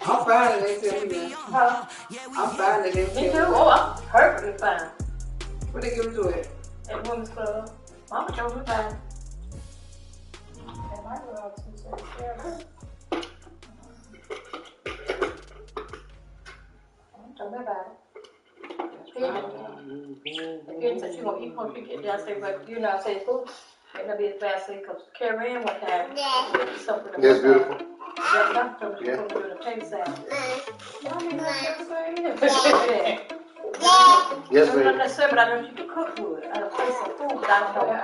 I'm fine and they tell me that. Huh? I'm fine and they tell me. Me too. Oh, I'm perfectly fine. What they give me to it? At Women's Club. Mama told me fine. And my girl too said, yeah. Told me about it. Again, said she gonna eat when she get there. I say, but you know, I say, food ain't gonna be as fast because Carrie Ann one time, something. Yes, beautiful. That doctor told me she put me in a taste salad. Mommy, not Yes, baby. not necessarily, but I know she could cook good. I don't play some food, but I don't know.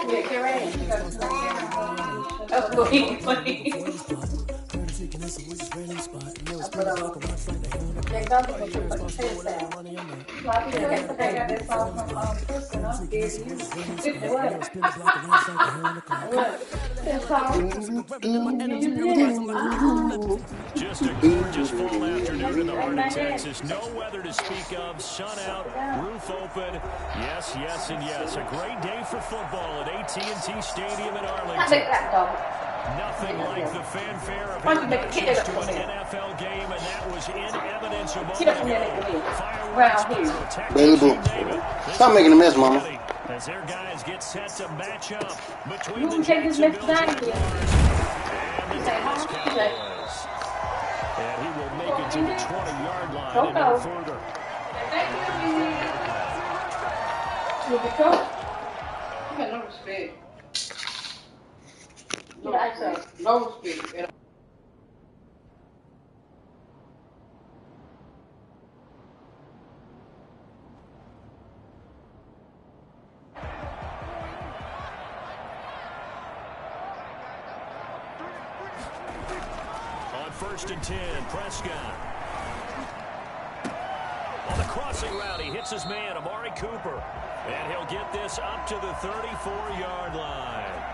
Yeah, Carrie Ann, she got some. Jack Dawson was put taste salad. Well, I think they got that song from Kristen. I'm scared of you. What? That song? Just a gorgeous fall afternoon in the heart of Texas. No weather to speak of. Sun out, roof open. Yes, yes, and yes. A great day for football at AT&T Stadium in Arlington. Nothing like the fanfare of introductions to an NFL game, and that was in evidence a moment ago. Fireworks to protect the team, David. Stop making a mess, Mama. As their guys get set to match up between the Jacksonville Jaguars and the Dallas Cowboys. And he will make it to the 20-yard line and no further. You got no respect. No respect. On 1st and 10, Prescott. On the crossing route, he hits his man, Amari Cooper. And he'll get this up to the 34-yard line.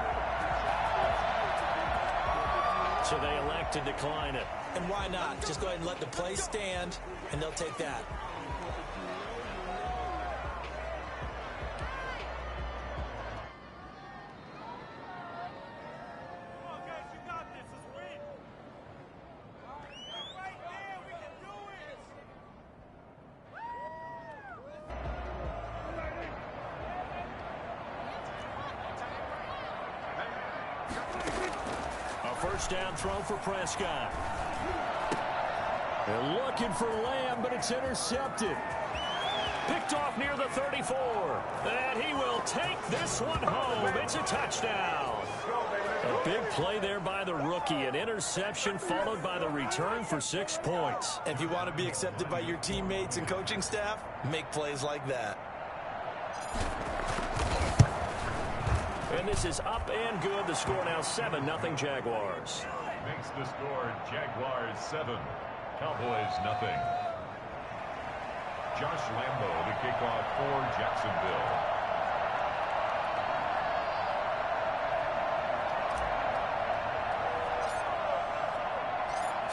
So they elect to decline it. And why not? Just go ahead and let the play stand, and they'll take that. First down throw for Prescott. They're looking for Lamb, but it's intercepted. Picked off near the 34. And he will take this one home. It's a touchdown. A big play there by the rookie. An interception followed by the return for 6 points. If you want to be accepted by your teammates and coaching staff, make plays like that. And this is up and good. The score now 7-0 Jaguars. Makes the score Jaguars 7, Cowboys 0. Josh Lambo the kickoff for Jacksonville.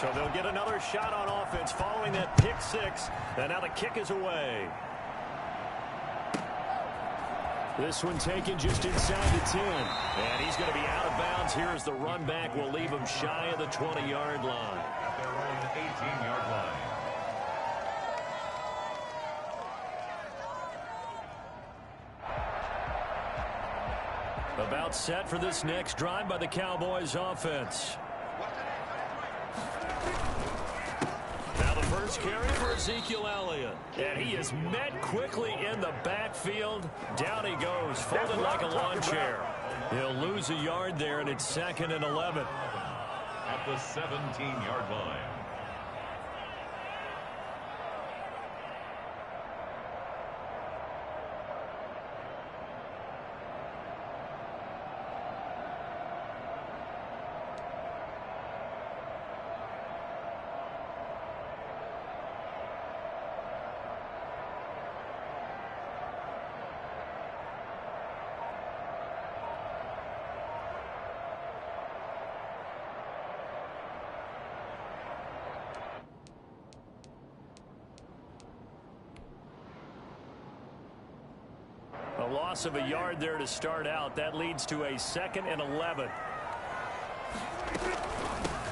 So they'll get another shot on offense following that pick six. And now the kick is away. This one taken just inside the 10. And he's going to be out of bounds here as the run back will leave him shy of the 20-yard line. At their own 18-yard line. About set for this next drive by the Cowboys offense. Now the first carry for Ezekiel Elliott. And he is met quickly in the backfield. Down he goes, folded like a lawn chair. He'll lose a yard there, and it's 2nd and 11. At the 17-yard line. A loss of a yard there to start out. That leads to a 2nd and 11.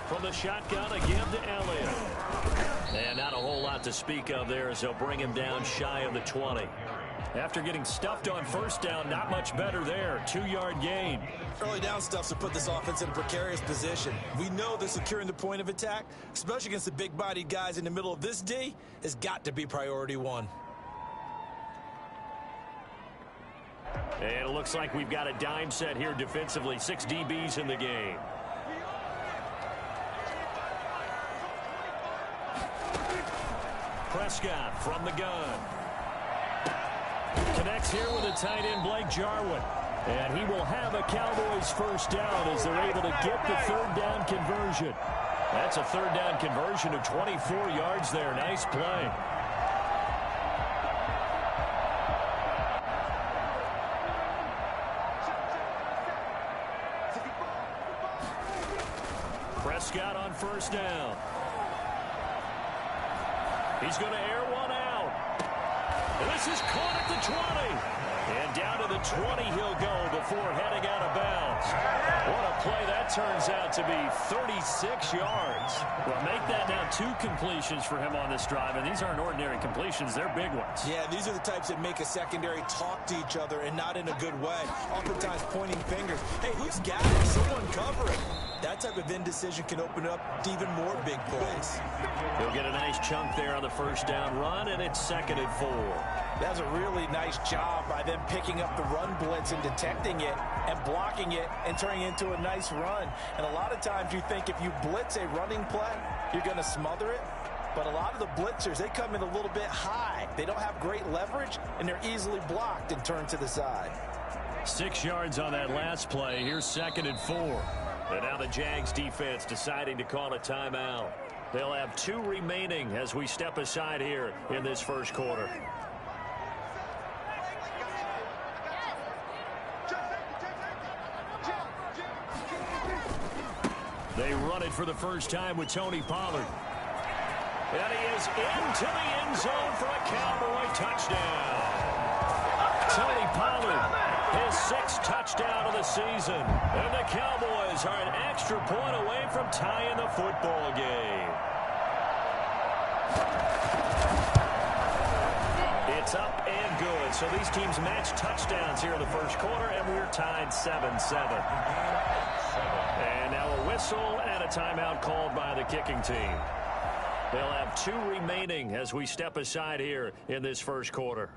From the shotgun again to Elliott. And not a whole lot to speak of there as they'll bring him down shy of the 20. After getting stuffed on first down, not much better there. 2-yard gain. Early down stuffs will put this offense in a precarious position. We know that securing the point of attack, especially against the big-bodied guys in the middle of this D, has got to be priority one. And it looks like we've got a dime set here defensively. 6 DBs in the game. Prescott from the gun. Connects here with a tight end, Blake Jarwin. And he will have a Cowboys first down as they're able to get the third down conversion. That's a third down conversion of 24 yards there. Nice play. Prescott on first down. He's going to air one out. And this is caught at the 20. And down to the 20 he'll go before heading out of bounds. What a play that turns out to be. 36 yards. Well, make that now 2 completions for him on this drive. And these aren't ordinary completions. They're big ones. Yeah, these are the types that make a secondary talk to each other and not in a good way. Oftentimes pointing fingers. Hey, who's got it? Someone cover it. That type of indecision can open up to even more big plays. He'll get a nice chunk there on the first down run, and it's 2nd and 4. That's a really nice job by them picking up the run blitz and detecting it and blocking it and turning it into a nice run. And a lot of times you think if you blitz a running play, you're going to smother it. But a lot of the blitzers, they come in a little bit high. They don't have great leverage, and they're easily blocked and turned to the side. 6 yards on that last play. Here's 2nd and 4. And now the Jags defense deciding to call a timeout. They'll have 2 remaining as we step aside here in this first quarter. They run it for the first time with Tony Pollard. And he is into the end zone for a Cowboy touchdown. Tony Pollard, his 6th touchdown of the season. And the Cowboys are an extra point away from tying the football game. It's up and good. So these teams match touchdowns here in the first quarter, and we're tied 7-7. And now a whistle and a timeout called by the kicking team. They'll have 2 remaining as we step aside here in this first quarter.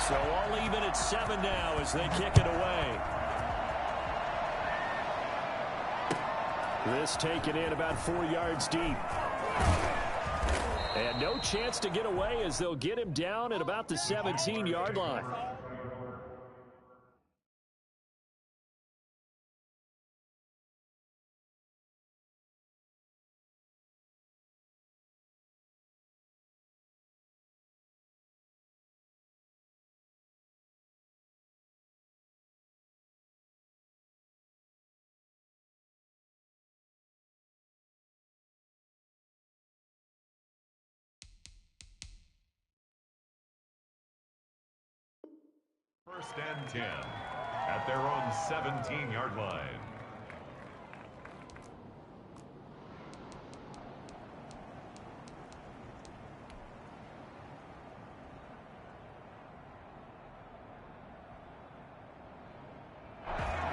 So all even at 7 now as they kick it away. This taken in about 4 yards deep. And no chance to get away as they'll get him down at about the 17-yard line. First and 10 at their own 17-yard line.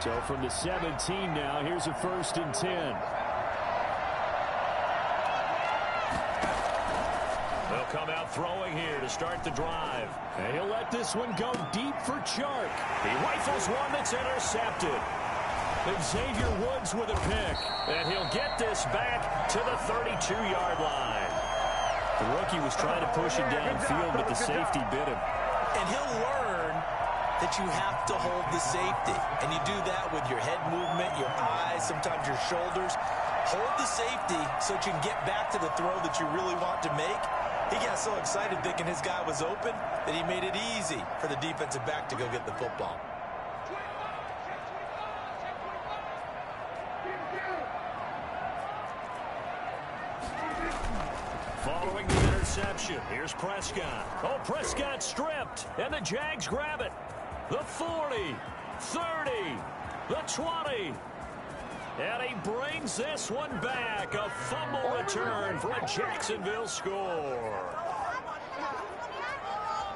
So from the 17 now, here's a 1st and 10. They'll come out throwing here to start the drive. And he'll let this one go deep for Chark. He rifles one that's intercepted. Xavier Woods with a pick. And he'll get this back to the 32-yard line. The rookie was trying to push it downfield, but the safety bit him. And he'll learn that you have to hold the safety. And you do that with your head movement, your eyes, sometimes your shoulders. Hold the safety so that you can get back to the throw that you really want to make. He got so excited thinking his guy was open that he made it easy for the defensive back to go get the football. Following the reception. Here's Prescott. Oh, Prescott stripped, and the Jags grab it. The 40, 30, the 20. And he brings this one back. A fumble return for a Jacksonville score.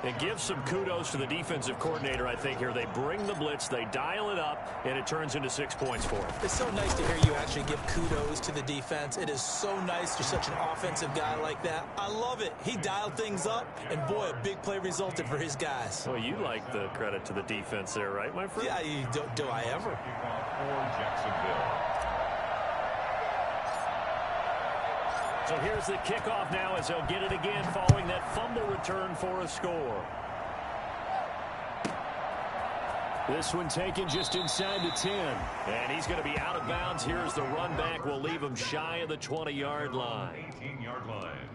It gives some kudos to the defensive coordinator, I think, here. They bring the blitz, they dial it up, and it turns into 6 points for him. It's so nice to hear you actually give kudos to the defense. It is so nice you're such an offensive guy like that. I love it. He dialed things up, and boy, a big play resulted for his guys. Well, you like the credit to the defense there, right, my friend? Yeah, do I ever? For Jacksonville. So here's the kickoff now as they'll get it again following that fumble return for a score. This one taken just inside the 10. And he's going to be out of bounds. Here's the run back. We'll leave him shy of the 20-yard line. 18-yard line.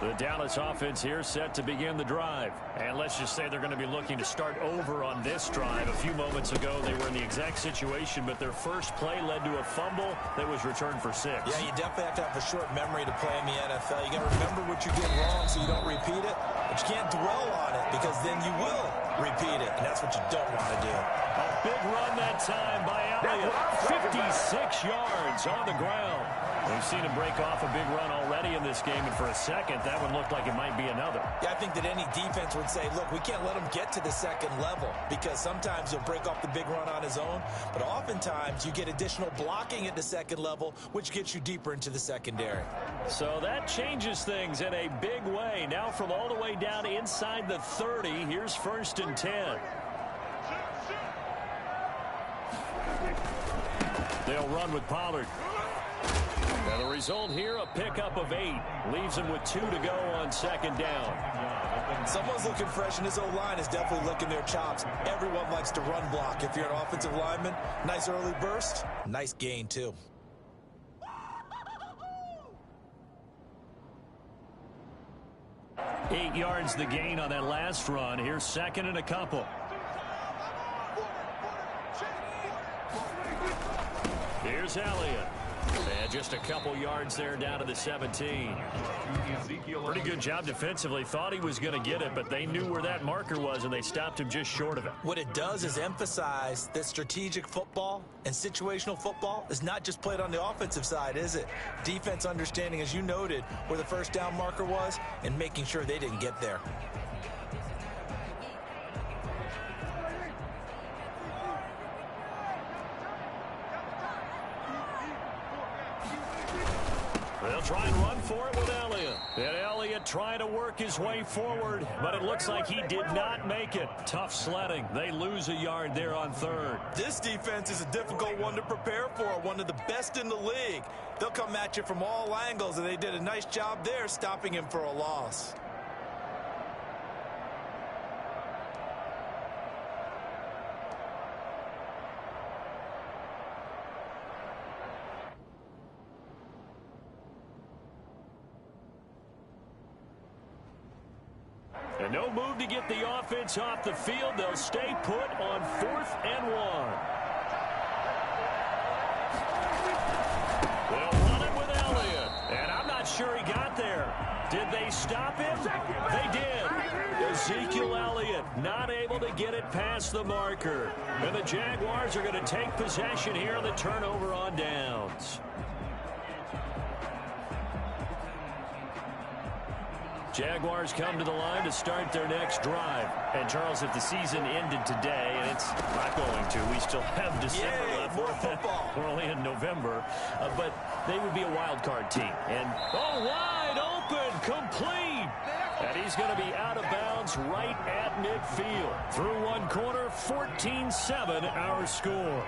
The Dallas offense here set to begin the drive. And let's just say they're going to be looking to start over on this drive. A few moments ago, they were in the exact situation, but their first play led to a fumble that was returned for 6. Yeah, you definitely have to have a short memory to play in the NFL. You got to remember what you did wrong so you don't repeat it. But you can't dwell on it because then you will repeat it, and that's what you don't want to do. A big run that time by Elliott. 56 yards on the ground. We've seen him break off a big run already in this game, and for a second, that one looked like it might be another. Yeah, I think that any defense would say, look, we can't let him get to the second level because sometimes he'll break off the big run on his own, but oftentimes you get additional blocking at the second level, which gets you deeper into the secondary. So that changes things in a big way. Now from all the way down inside the 30, here's 1st and 10. They'll run with Pollard. And the result here, a pickup of 8. Leaves him with 2 to go on 2nd down. Someone's looking fresh, and his O-line is definitely licking their chops. Everyone likes to run block. If you're an offensive lineman, nice early burst, nice gain, too. Eight yards the gain on that last run. Here's 2nd and a couple. Here's Elliott. And just a couple yards there down to the 17. Pretty good job defensively. Thought he was going to get it, but they knew where that marker was, and they stopped him just short of it. What it does is emphasize that strategic football and situational football is not just played on the offensive side, is it? Defense understanding, as you noted, where the first down marker was and making sure they didn't get there. They'll try and run for it with Elliott. And Elliott trying to work his way forward, but it looks like he did not make it. Tough sledding. They lose a yard there on 3rd. This defense is a difficult one to prepare for, one of the best in the league. They'll come at you from all angles, and they did a nice job there stopping him for a loss. And no move to get the offense off the field. They'll stay put on 4th and 1. They'll run it with Elliott. And I'm not sure he got there. Did they stop him? They did. Ezekiel Elliott not able to get it past the marker. And the Jaguars are going to take possession here on the turnover on downs. Jaguars come to the line to start their next drive. And, Charles, if the season ended today, and it's not going to, we still have December left. More football. We're only in November. But they would be a wild card team. And, wide open, complete. And he's going to be out of bounds right at midfield. Through one corner, 14-7 our score.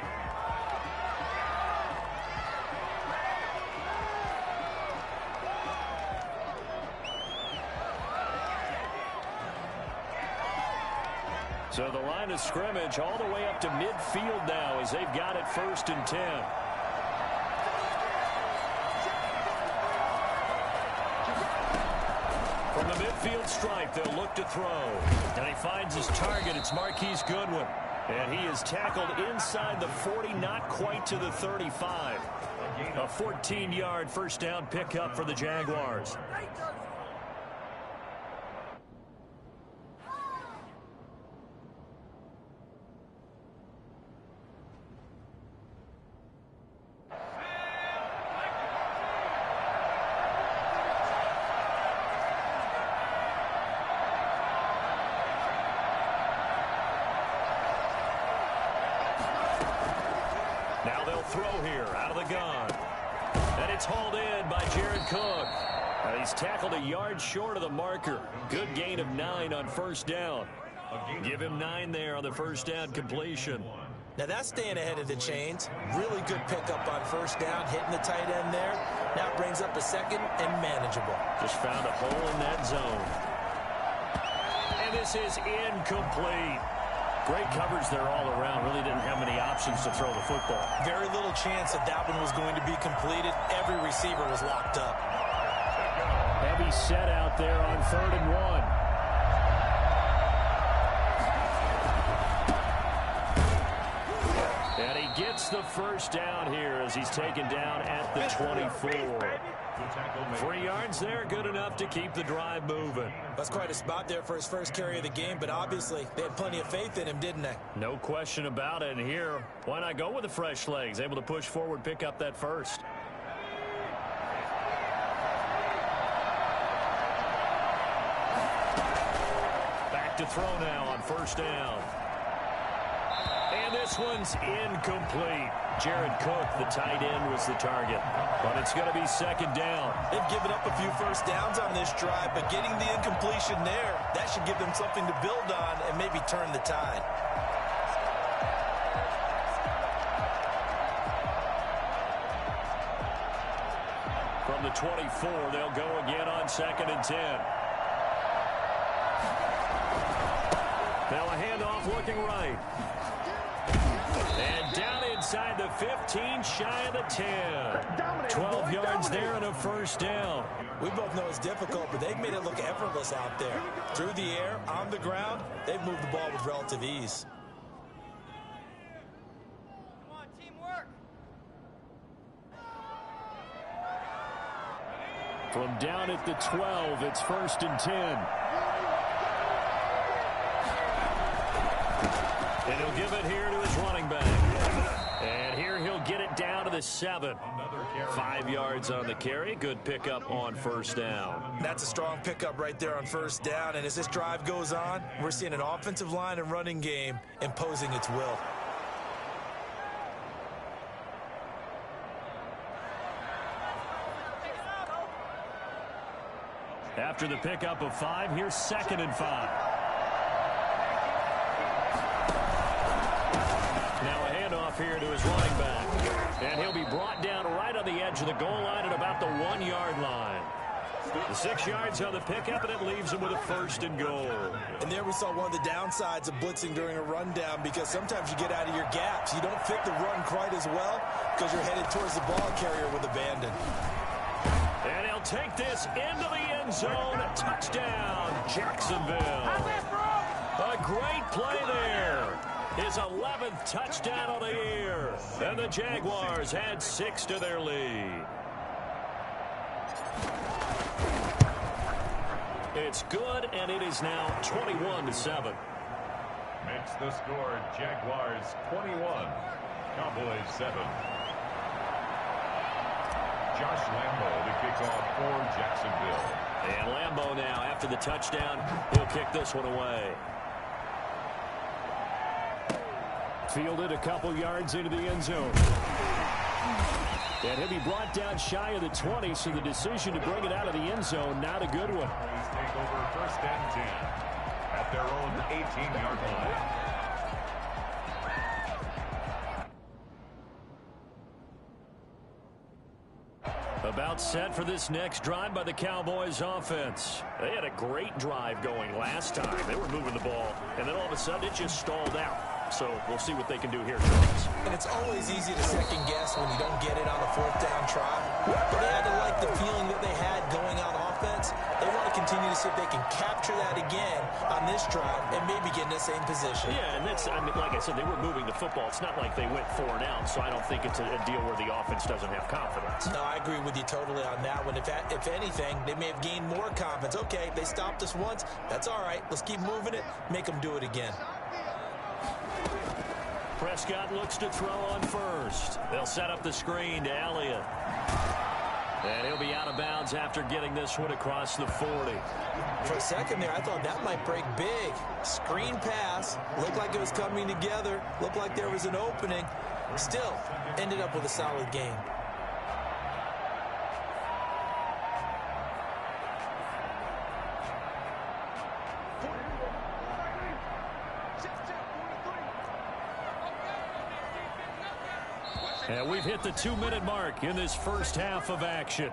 So the line of scrimmage all the way up to midfield now as they've got it 1st and 10. From the midfield stripe, they'll look to throw. And he finds his target. It's Marquise Goodwin. And he is tackled inside the 40, not quite to the 35. A 14-yard first down pickup for the Jaguars. Now they'll throw here out of the gun. And it's hauled in by Jared Cook. He's tackled a yard short of the marker. Good gain of 9 on first down. Give him 9 there on the first down completion. Now that's staying ahead of the chains. Really good pickup on first down, hitting the tight end there. Now brings up a second and manageable. Just found a hole in that zone. And this is incomplete. Great coverage there all around. Really didn't have many options to throw the football. Very little chance that that one was going to be completed. Every receiver was locked up. Heavy set out there on 3rd and 1. And he gets the first down here as he's taken down at the 24. 3 yards there, good enough to keep the drive moving. That's quite a spot there for his first carry of the game, but obviously they had plenty of faith in him, didn't they? No question about it. And here, why not go with the fresh legs? Able to push forward, pick up that first. Back to throw now on first down. And this one's incomplete. Jared Cook, the tight end, was the target. But it's going to be second down. They've given up a few first downs on this drive, but getting the incompletion there, that should give them something to build on and maybe turn the tide. From the 24, they'll go again on 2nd and 10. Now a handoff looking right. And down inside the 15, shy of the 10. 12 yards there and a first down. We both know it's difficult, but they've made it look effortless out there. Through the air, on the ground, they've moved the ball with relative ease. Come on, teamwork. From down at the 12, it's 1st and 10. And he'll give it here to his running back. And here he'll get it down to the 7. 5 yards on the carry. Good pickup on first down. That's a strong pickup right there on first down. And as this drive goes on, we're seeing an offensive line and running game imposing its will. After the pickup of 5, here's 2nd and 5. Now a handoff here to his running back. And he'll be brought down right on the edge of the goal line at about the 1-yard line. The 6 yards on the pickup, and it leaves him with a 1st and goal. And there we saw one of the downsides of blitzing during a rundown, because sometimes you get out of your gaps. You don't fit the run quite as well because you're headed towards the ball carrier with abandon. And he'll take this into the end zone. Touchdown, Jacksonville. A great play there. His 11th touchdown of the year. And the Jaguars add 6 to their lead. It's good, and it is now 21-7. Makes the score Jaguars 21, Cowboys 7. Josh Lambo to kick off for Jacksonville. And Lambo now, after the touchdown, he'll kick this one away. Fielded a couple yards into the end zone. And he'll be brought down shy of the 20, so the decision to bring it out of the end zone, not a good one. Cowboys take over 1st and 10 at their own 18-yard line. About set for this next drive by the Cowboys offense. They had a great drive going last time. They were moving the ball, and then all of a sudden it just stalled out. So we'll see what they can do here, Charles. And it's always easy to second guess when you don't get it on a 4th down try. But they had to like the feeling that they had going on offense. They want to continue to see if they can capture that again on this drive and maybe get in the same position. Yeah, and that's, I mean, like I said, they were moving the football. It's not like they went 4 and out, so I don't think it's a deal where the offense doesn't have confidence. No, I agree with you totally on that one. If anything, they may have gained more confidence. Okay, they stopped us once. That's all right. Let's keep moving it. Make them do it again. Prescott looks to throw on first. They'll set up the screen to Elliott. And he'll be out of bounds after getting this one across the 40. For a second there, I thought that might break big. Screen pass. Looked like it was coming together. Looked like there was an opening. Still, ended up with a solid game. And we've hit the 2-minute mark in this first half of action.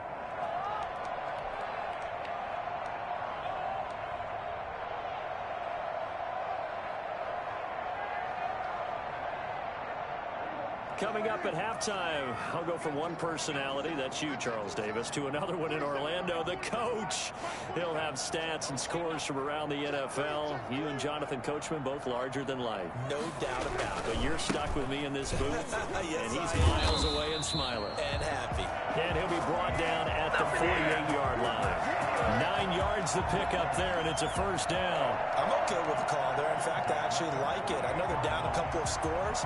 Coming up at halftime, I'll go from one personality, that's you, Charles Davis, to another one in Orlando, the coach. He'll have stats and scores from around the NFL. You and Jonathan Coachman, both larger than life. No doubt about it. But you're stuck with me in this booth, Yes, and he's miles away and smiling. And happy. And he'll be brought down at the 48-yard line. 9 yards to pick up there, and it's a first down. I'm okay with the call there. In fact, I actually like it. I know they're down a couple of scores,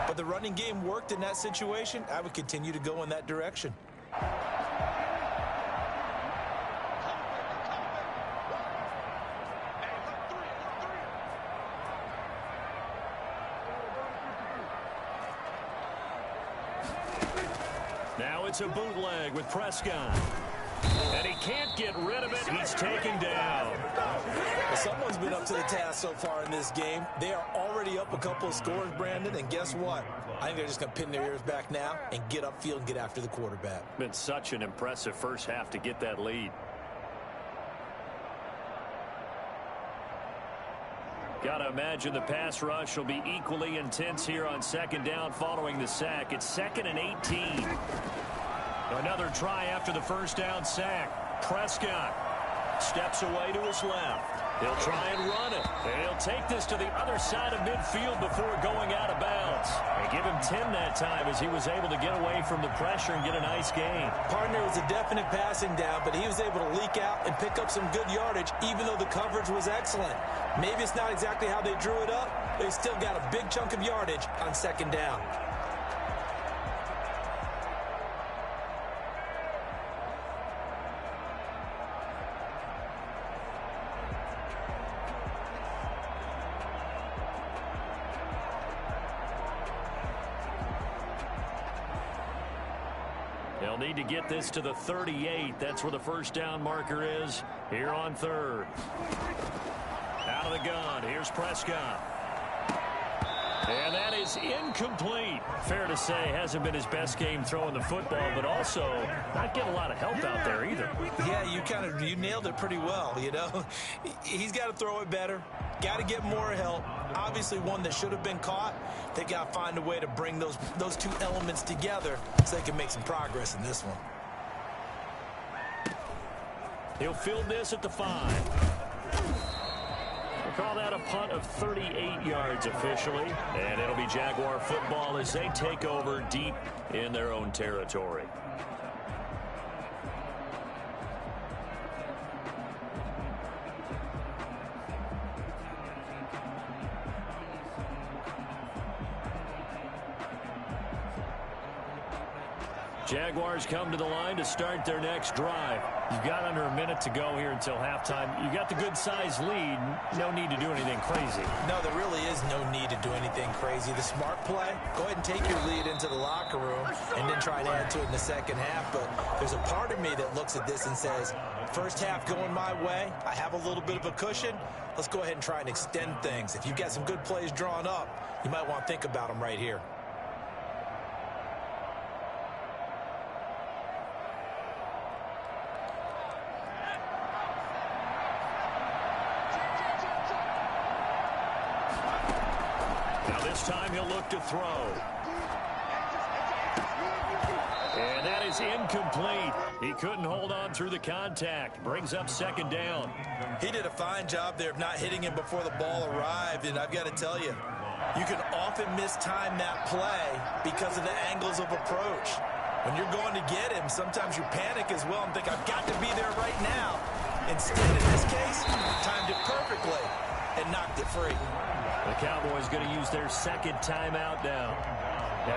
but the running game worked in that situation. I would continue to go in that direction. Now it's a bootleg with Prescott. And he can't get rid of it. He's taken down. Well, someone's been up to the task so far in this game. They are already up a couple of scores, Brandon, and guess what? I think they're just going to pin their ears back now and get upfield and get after the quarterback. Been such an impressive first half to get that lead. Got to imagine the pass rush will be equally intense here on second down following the sack. It's 2nd and 18. Another try after the first down sack. Prescott steps away to his left. He'll try and run it. And he'll take this to the other side of midfield before going out of bounds. And give him 10 that time as he was able to get away from the pressure and get a nice gain. Partner was a definite passing down, but he was able to leak out and pick up some good yardage, even though the coverage was excellent. Maybe it's not exactly how they drew it up, but he still got a big chunk of yardage on second down. They'll need to get this to the 38. That's where the first down marker is here on third. Out of the gun. Here's Prescott. And that is incomplete. Fair to say, hasn't been his best game throwing the football, but also not getting a lot of help out there either. Yeah, you nailed it pretty well, you know. He's got to throw it better. Got to get more help. Obviously one that should have been caught. They got to find a way to bring those two elements together so they can make some progress in this one. He'll field this at the 5. We'll call that a punt of 38 yards officially. And it'll be Jaguar football as they take over deep in their own territory. Jaguars come to the line to start their next drive. You've got under a minute to go here until halftime. You got the good-sized lead. No need to do anything crazy. No, there really is no need to do anything crazy. The smart play, go ahead and take your lead into the locker room and then try and add to it in the second half. But there's a part of me that looks at this and says, first half going my way, I have a little bit of a cushion. Let's go ahead and try and extend things. If you've got some good plays drawn up, you might want to think about them right here. Now this time he'll look to throw. And that is is incomplete. He couldn't hold on through the contact. Brings up second down. He did a fine job there of not hitting him before the ball arrived, and I've got to tell you, you can often mistime that play because of the angles of approach. When you're going to get him, sometimes you panic as well and think, I've got to be there right now. Instead, in this case, timed it perfectly and knocked it free. The Cowboys going to use their second timeout now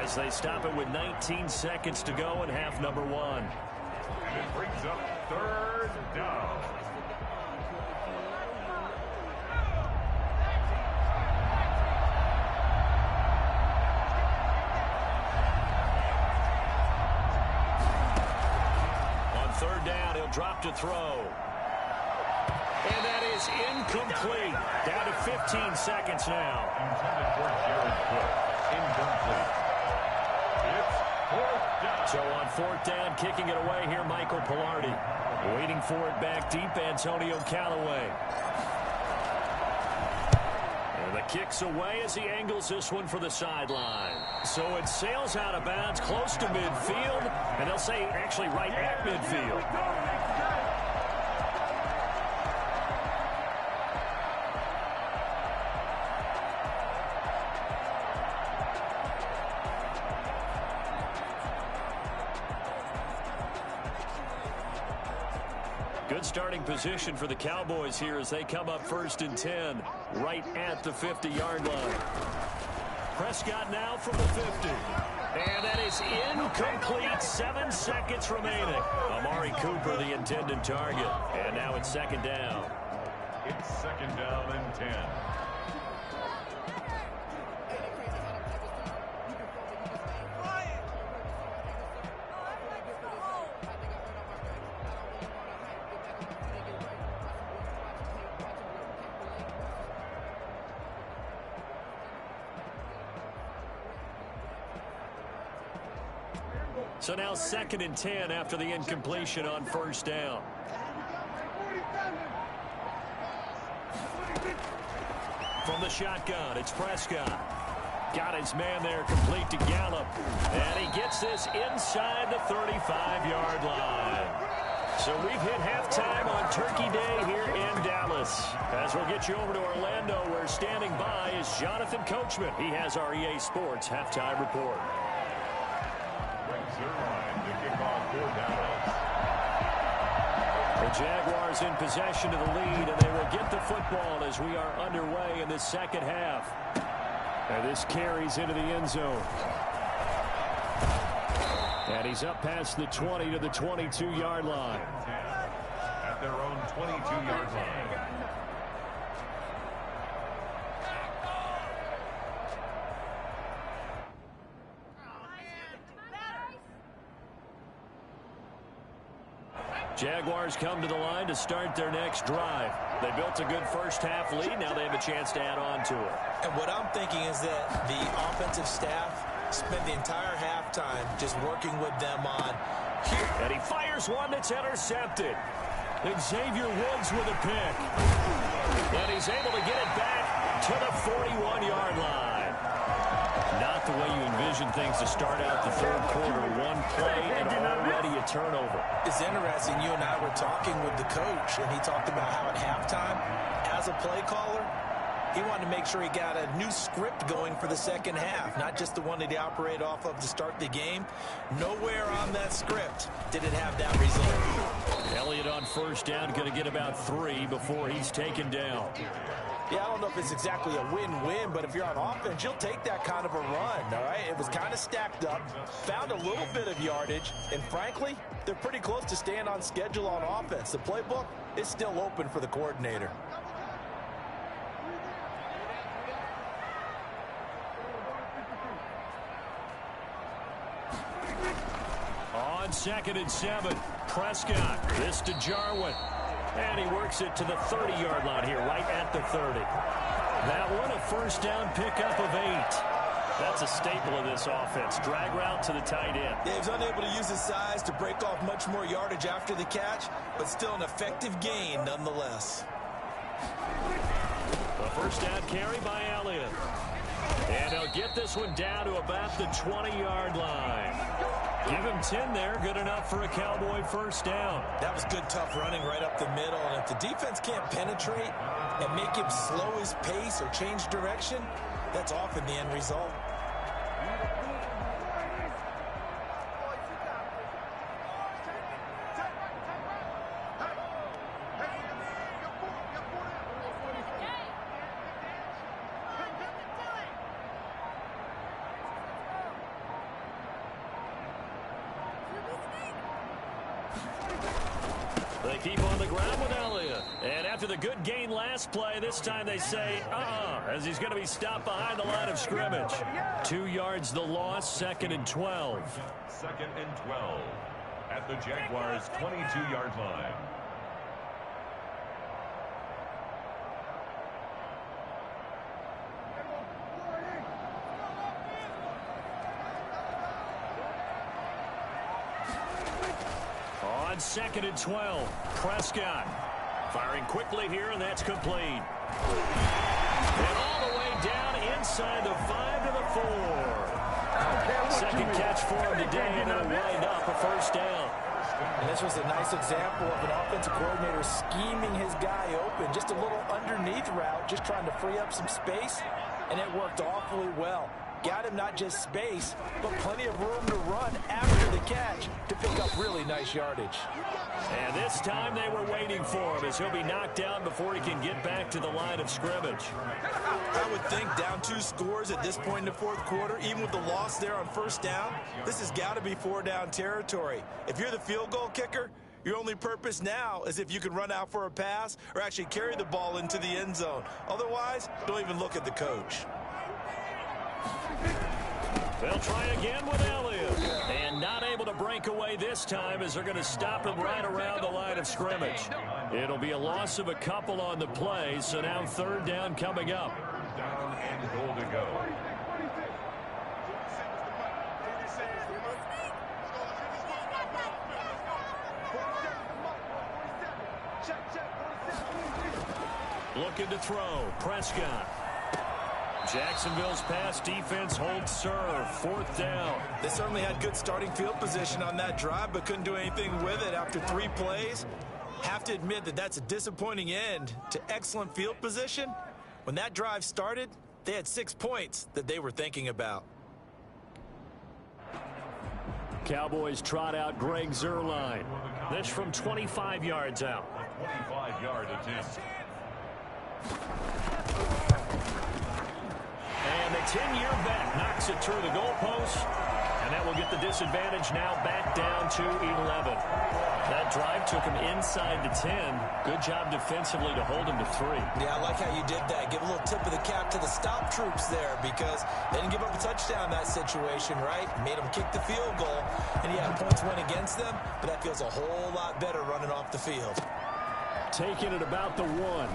as they stop it with 19 seconds to go in half number one. It brings up third down. On third down, he'll drop to throw. And that is incomplete. Down to 15 seconds now. Intended for Jared Cook. Incomplete. It's fourth down. So on fourth down, kicking it away here, Michael Pilardi. Waiting for it back deep, Antonio Callaway. And the kick's away as he angles this one for the sideline. So it sails out of bounds close to midfield, and they'll say actually right at midfield. Good starting position for the Cowboys here as they come up first and 10, right at the 50-yard line. Prescott now from the 50. And that is incomplete. 7 seconds remaining. Amari Cooper, the intended target. And now it's second down. It's second down and 10. So now second and 10 after the incompletion on first down. From the shotgun, it's Prescott. Got his man there complete to Gallup. And he gets this inside the 35-yard line. So we've hit halftime on Turkey Day here in Dallas. As we'll get you over to Orlando, where standing by is Jonathan Coachman. He has our EA Sports halftime report. The Jaguars in possession of the lead, and they will get the football as we are underway in the second half. And this carries into the end zone. And he's up past the 20 to the 22-yard line. At their own 22-yard line. Jaguars come to the line to start their next drive. They built a good first half lead. Now they have a chance to add on to it. And what I'm thinking is that the offensive staff spent the entire halftime just working with them on here. And he fires one that's intercepted. And Xavier Woods with a pick. And he's able to get it back to the 41-yard line. Not the way you envision things to start out the third quarter. One play and already a turnover. It's interesting. You and I were talking with the coach, and he talked about how at halftime, as a play caller, he wanted to make sure he got a new script going for the second half, not just the one that he operated off of to start the game. Nowhere on that script did it have that result. Elliott on first down, going to get about 3 before he's taken down. Yeah, I don't know if it's exactly a win-win, but if you're on offense, you'll take that kind of a run, all right? It was kind of stacked up, found a little bit of yardage, and frankly, they're pretty close to staying on schedule on offense. The playbook is still open for the coordinator. On second and 7, Prescott. This to Jarwin. And he works it to the 30-yard line here, right at the 30. That one, a first down pickup of 8. That's a staple of this offense. Drag route to the tight end. Yeah, he was unable to use his size to break off much more yardage after the catch, but still an effective gain nonetheless. A first down carry by Elliott. And they'll get this one down to about the 20-yard line. Give him 10 there. Good enough for a Cowboy first down. That was good, tough running right up the middle. And if the defense can't penetrate and make him slow his pace or change direction, that's often the end result. They keep on the ground with Elliott. And after the good gain last play, this time they say, as he's going to be stopped behind the line of scrimmage. 2 yards the loss, 2nd and 12. 2nd and 12 at the Jaguars' 22-yard line. On 2nd and 12, Prescott firing quickly here, and that's complete. And all the way down inside the 5 to the 4. Second catch for him today, and it'll wind up a first down. And this was a nice example of an offensive coordinator scheming his guy open. Just a little underneath route, just trying to free up some space, and it worked awfully well. Got him not just space, but plenty of room to run after the catch to pick up really nice yardage. And this time they were waiting for him as he'll be knocked down before he can get back to the line of scrimmage. I would think down 2 scores at this point in the 4th quarter, even with the loss there on first down, this has got to be 4-down territory. If you're the field goal kicker, your only purpose now is if you can run out for a pass or actually carry the ball into the end zone. Otherwise, don't even look at the coach. They'll try again with Elliott. And not able to break away this time as they're going to stop him right around the line of scrimmage. It'll be a loss of a couple on the play, so now 3rd down coming up. 3rd down and goal to go. Looking to throw. Prescott. Jacksonville's pass defense holds serve. 4th down. They certainly had good starting field position on that drive, but couldn't do anything with it after 3 plays. Have to admit that that's a disappointing end to excellent field position. When that drive started, they had 6 points that they were thinking about. Cowboys trot out Greg Zuerlein. This from 25 yards out. 25-yard attempt. And the 10-year back knocks it through the goalpost. And that will get the disadvantage now back down to 11. That drive took him inside the 10. Good job defensively to hold him to 3. Yeah, I like how you did that. Give a little tip of the cap to the stop troops there because they didn't give up a touchdown in that situation, right? Made them kick the field goal. And yeah, points went against them, but that feels a whole lot better running off the field. Taking it about the 1.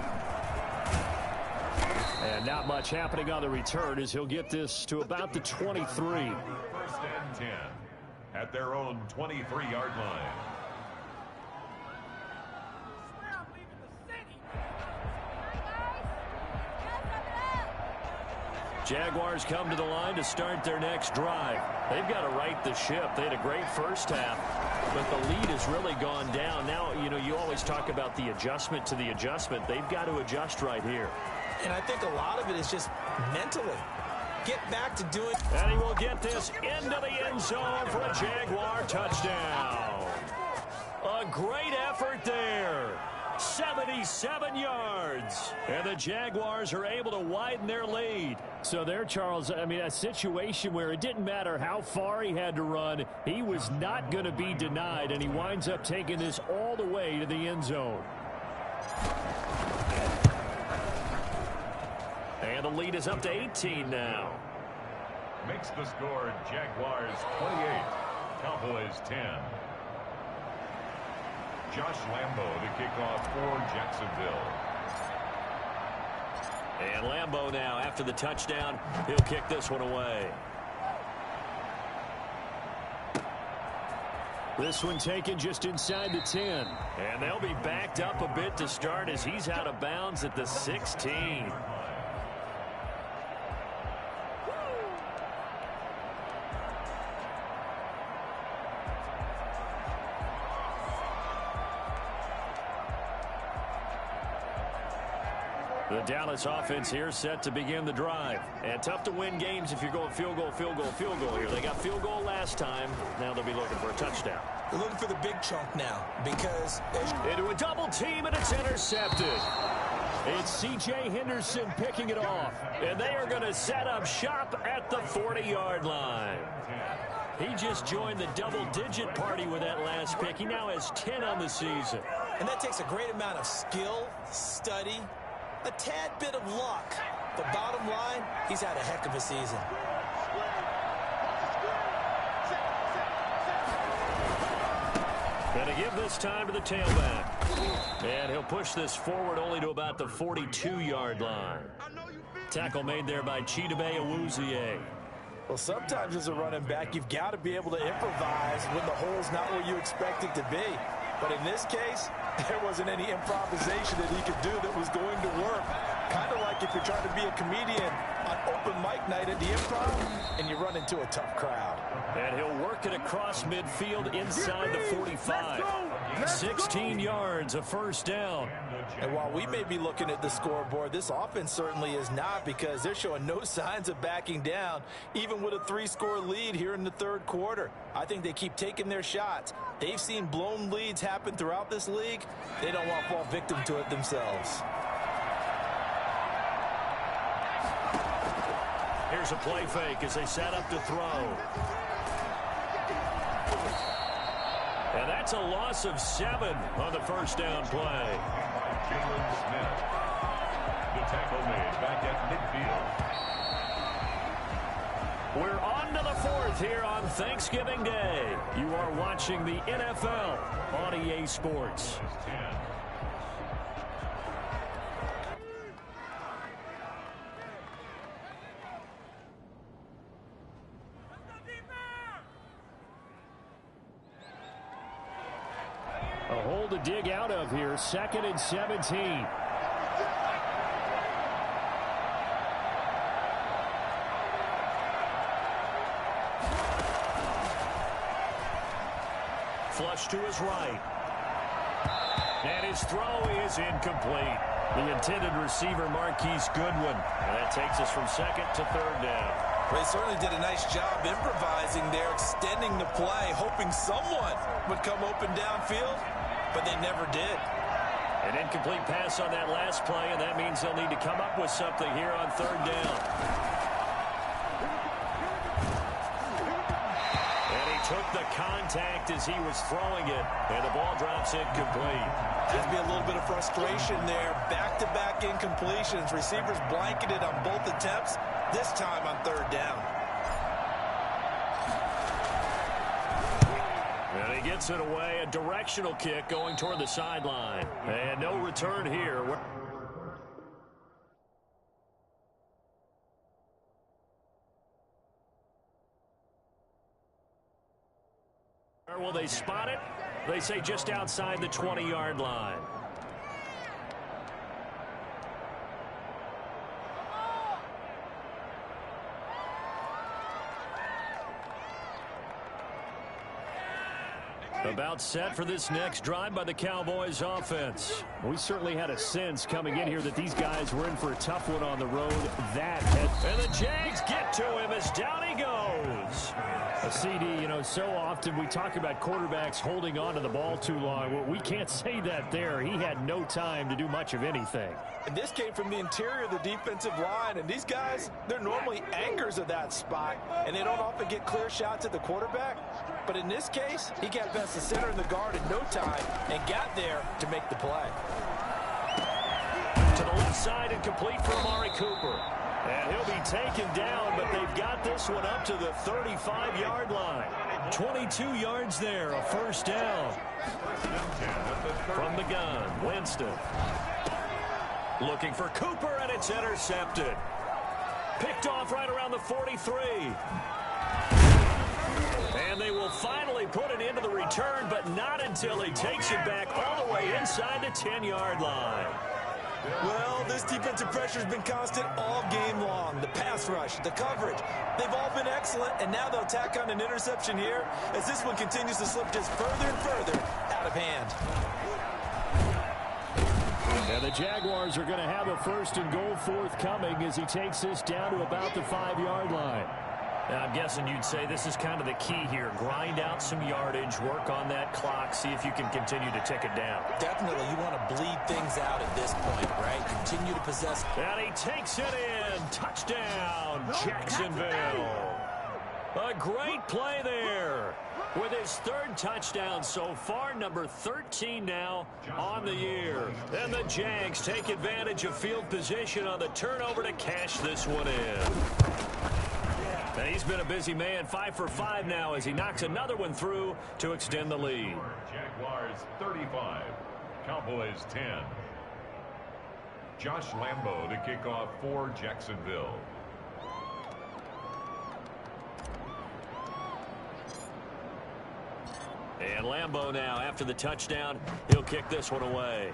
And not much happening on the return as he'll get this to about the 23. 1st and 10 at their own 23-yard line. Jaguars come to the line to start their next drive. They've got to right the ship. They had a great first half, but the lead has really gone down. Now, you always talk about the adjustment to the adjustment. They've got to adjust right here. And I think a lot of it is just mentally. Get back to doing. And he will get this into the end zone for a Jaguar touchdown. A great effort there. 77 yards. And the Jaguars are able to widen their lead. So there, Charles, a situation where it didn't matter how far he had to run. He was not going to be denied, and he winds up taking this all the way to the end zone. And the lead is up to 18 now. Makes the score Jaguars 28, Cowboys 10. Josh Lambo to kick off for Jacksonville. And Lambo now, after the touchdown, he'll kick this one away. This one taken just inside the 10. And they'll be backed up a bit to start as he's out of bounds at the 16. The Dallas offense here set to begin the drive. And tough to win games if you're going field goal, field goal, field goal here. They got field goal last time. Now they'll be looking for a touchdown. They're looking for the big chunk now because... Into a double team, and it's intercepted. It's C.J. Henderson picking it off. And they are going to set up shop at the 40-yard line. He just joined the double-digit party with that last pick. He now has 10 on the season. And that takes a great amount of skill, study, a tad bit of luck. But bottom line, he's had a heck of a season. Going to give this time to the tailback. And he'll push this forward only to about the 42-yard line. Tackle made there by Chidobe Awuzie. Well, sometimes as a running back, you've got to be able to improvise when the hole's not where you expect it to be. But in this case, there wasn't any improvisation that he could do that was going to work. Kind of like if you're trying to be a comedian on open mic night at the Improv and you run into a tough crowd. And he'll work it across midfield inside the 45. 16 yards, a first down. And while we may be looking at the scoreboard, this offense certainly is not, because they're showing no signs of backing down, even with a 3-score lead here in the third quarter. I think they keep taking their shots. They've seen blown leads happen throughout this league. They don't want to fall victim to it themselves. Here's a play fake as they set up to throw. And that's a loss of 7 on the first down play. Jalen Smith. The tackle made back at midfield. We're on to the 4th here on Thanksgiving Day. You are watching the NFL on EA Sports. A hole to dig out of here, 2nd and 17. Flush to his right. And his throw is incomplete. The intended receiver, Marquise Goodwin. And that takes us from 2nd to 3rd down. Well, they certainly did a nice job improvising there, extending the play, hoping someone would come open downfield, but they never did. An incomplete pass on that last play, and that means they'll need to come up with something here on 3rd down. And he took the contact as he was throwing it, and the ball drops incomplete. Has to be a little bit of frustration there. Back-to-back incompletions. Receivers blanketed on both attempts, this time on 3rd down. And he gets it away, a directional kick going toward the sideline. And no return here. Or will they spot it? They say just outside the 20-yard line. About set for this next drive by the Cowboys offense. We certainly had a sense coming in here that these guys were in for a tough one on the road. And the Jags get to him as down he goes. A CD, you know, so often we talk about quarterbacks holding on to the ball too long. Well, we can't say that there. He had no time to do much of anything. And this came from the interior of the defensive line. And these guys, they're normally anchors of that spot, and they don't often get clear shots at the quarterback. But in this case, he got past the center and the guard in no time and got there to make the play. To the left side and complete for Amari Cooper. And he'll be taken down, but they've got this one up to the 35-yard line. 22 yards there, a first down. From the gun, Winston. Looking for Cooper, and it's intercepted. Picked off right around the 43. And they will finally put it into the return, but not until he takes it back all the way inside the 10-yard line. Well, this defensive pressure has been constant all game long. The pass rush, the coverage, they've all been excellent, and now they'll tack on an interception here as this one continues to slip just further and further out of hand. And the Jaguars are going to have a 1st and goal forthcoming as he takes this down to about the 5-yard line. Now, I'm guessing you'd say this is kind of the key here. Grind out some yardage, work on that clock, see if you can continue to tick it down. Definitely, you want to bleed things out at this point, right? Continue to possess. And he takes it in. Touchdown, Jacksonville. A great play there. With his 3rd touchdown so far, number 13 now on the year. And the Jags take advantage of field position on the turnover to cash this one in. And he's been a busy man, 5 for 5 now as he knocks another one through to extend the lead. Jaguars 35, Cowboys 10. Josh Lambo to kick off for Jacksonville. And Lambo now, after the touchdown, he'll kick this one away.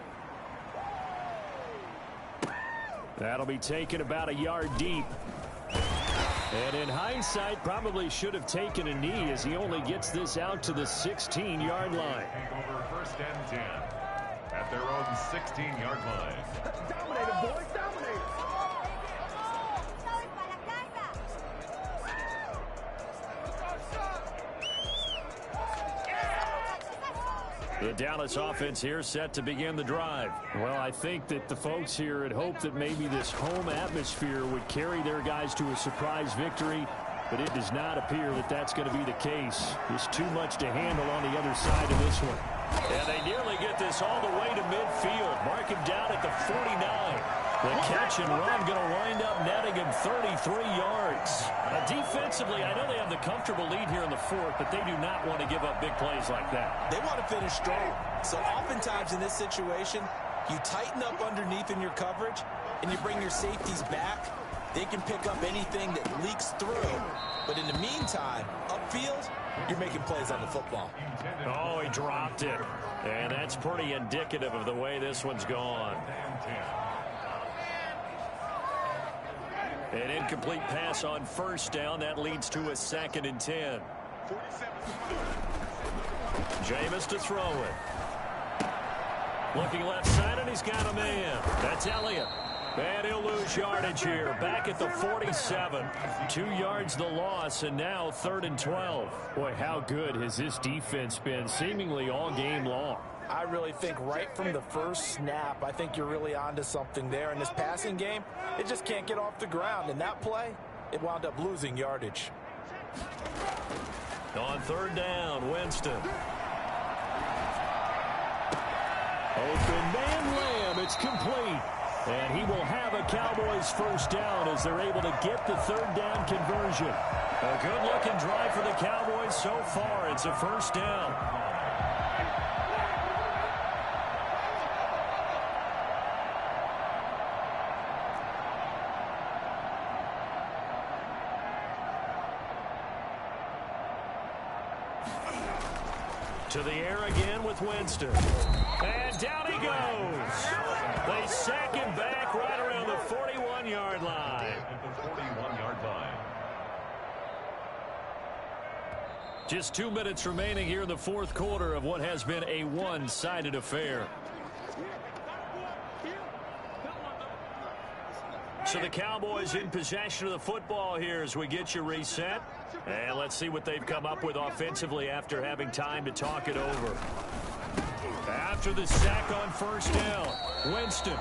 That'll be taken about a yard deep. And in hindsight, probably should have taken a knee as he only gets this out to the 16-yard line. Take over 1st and 10 at their own 16-yard line. Dominated, boys, dominated. The Dallas offense here set to begin the drive. Well, I think that the folks here had hoped that maybe this home atmosphere would carry their guys to a surprise victory, but it does not appear that that's going to be the case. There's too much to handle on the other side of this one. And they nearly get this all the way to midfield. Mark him down at the 49. The catch and run going to wind up netting him 33 yards. Defensively, I know they have the comfortable lead here in the 4th, but they do not want to give up big plays like that. They want to finish strong. So oftentimes in this situation, you tighten up underneath in your coverage, and you bring your safeties back. They can pick up anything that leaks through. But in the meantime, upfield, you're making plays on the football. Oh, he dropped it. And that's pretty indicative of the way this one's gone. An incomplete pass on 1st down. That leads to a 2nd and 10. Jameis to throw it. Looking left side, and he's got a man. That's Elliott. And he'll lose yardage here. Back at the 47. 2 yards the loss, and now 3rd and 12. Boy, how good has this defense been seemingly all game long? I really think right from the first snap, I think you're really onto something there. In this passing game, it just can't get off the ground. In that play, it wound up losing yardage. On 3rd down, Winston. Open man Lamb, it's complete. And he will have a Cowboys 1st down as they're able to get the 3rd down conversion. A good-looking drive for the Cowboys so far. It's a 1st down. To the air again with Winston. And down he goes. They sack him back right around the 41-yard line. At the 41-yard line. Just 2 minutes remaining here in the 4th quarter of what has been a one-sided affair. So the Cowboys in possession of the football here as we get you reset. And let's see what they've come up with offensively after having time to talk it over. After the sack on 1st down, Winston.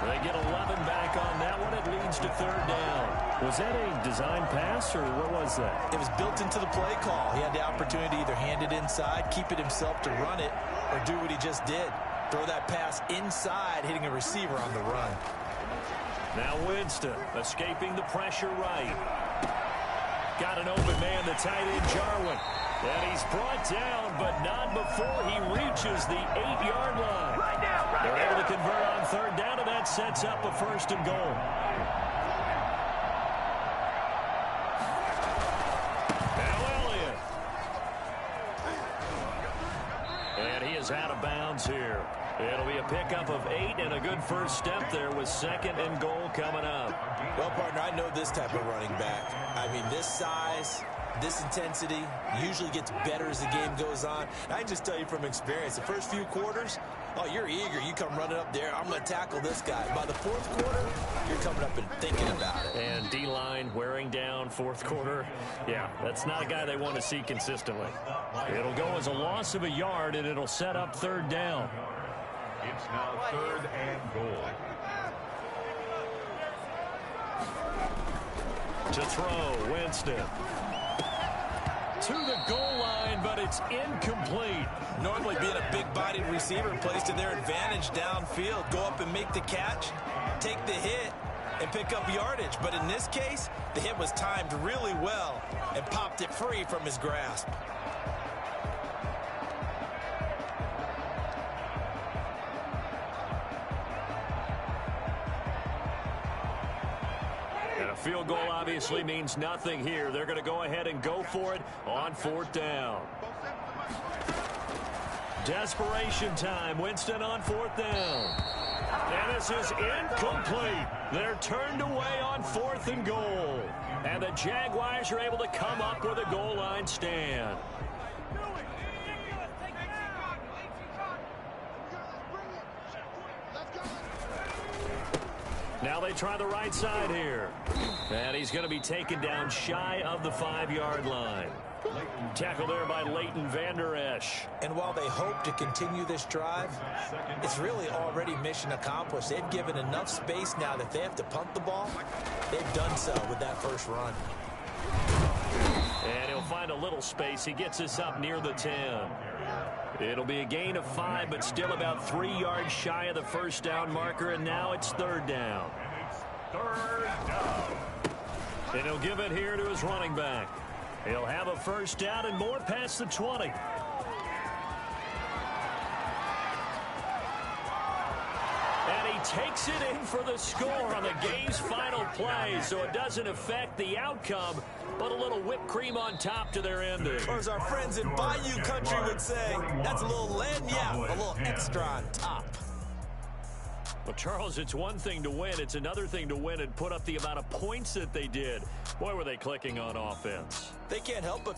They get 11 back on that one. It leads to 3rd down. Was that a design pass, or what was that? It was built into the play call. He had the opportunity to either hand it inside, keep it himself to run it, or do what he just did. Throw that pass inside, hitting a receiver on the run. Now Winston escaping the pressure right. Got an open man, the tight end Jarwin. And he's brought down, but not before he reaches the 8-yard line. They're able to convert on 3rd down, and that sets up a 1st and goal. Now Elliott. And he is out of bounds here. It'll be a pickup of 8 and a good first step there with 2nd and goal coming up. Well, partner, I know this type of running back. I mean, this size, This intensity usually gets better as the game goes on. I can just tell you from experience, the first few quarters, oh, you're eager. You come running up there, I'm going to tackle this guy. By the fourth quarter, you're coming up and thinking about it. And D-line wearing down fourth quarter. Yeah, that's not a guy they want to see consistently. It'll go as a loss of a yard, and it'll set up third down. It's now 3rd and goal. To throw, Winston. To the goal line, but it's incomplete. Normally being a big-bodied receiver plays to their advantage downfield. Go up and make the catch, take the hit, and pick up yardage. But in this case, the hit was timed really well and popped it free from his grasp. And a field goal obviously means nothing here. They're going to go ahead and go for it on 4th down. Desperation time. Winston on 4th down. And this is incomplete. They're turned away on 4th and goal. And the Jaguars are able to come up with a goal line stand. Now they try the right side here. And he's going to be taken down shy of the 5-yard line. Tackle there by Leighton Vander Esch. And while they hope to continue this drive, it's really already mission accomplished. They've given enough space now that they have to punt the ball. They've done so with that first run. And he'll find a little space. He gets us up near the 10. It'll be a gain of 5, but still about 3 yards shy of the first down marker, and now it's 3rd down. And it's 3rd down. And he'll give it here to his running back. He'll have a first down and more past the 20. And he takes it in for the score on the game's final play, so it doesn't affect the outcome, but a little whipped cream on top to their ending. Or as our friends in Bayou Country would say, that's a little lagniappe, a little extra on top. Well, Charles, it's one thing to win. It's another thing to win and put up the amount of points that they did. Boy, were they clicking on offense. They can't help but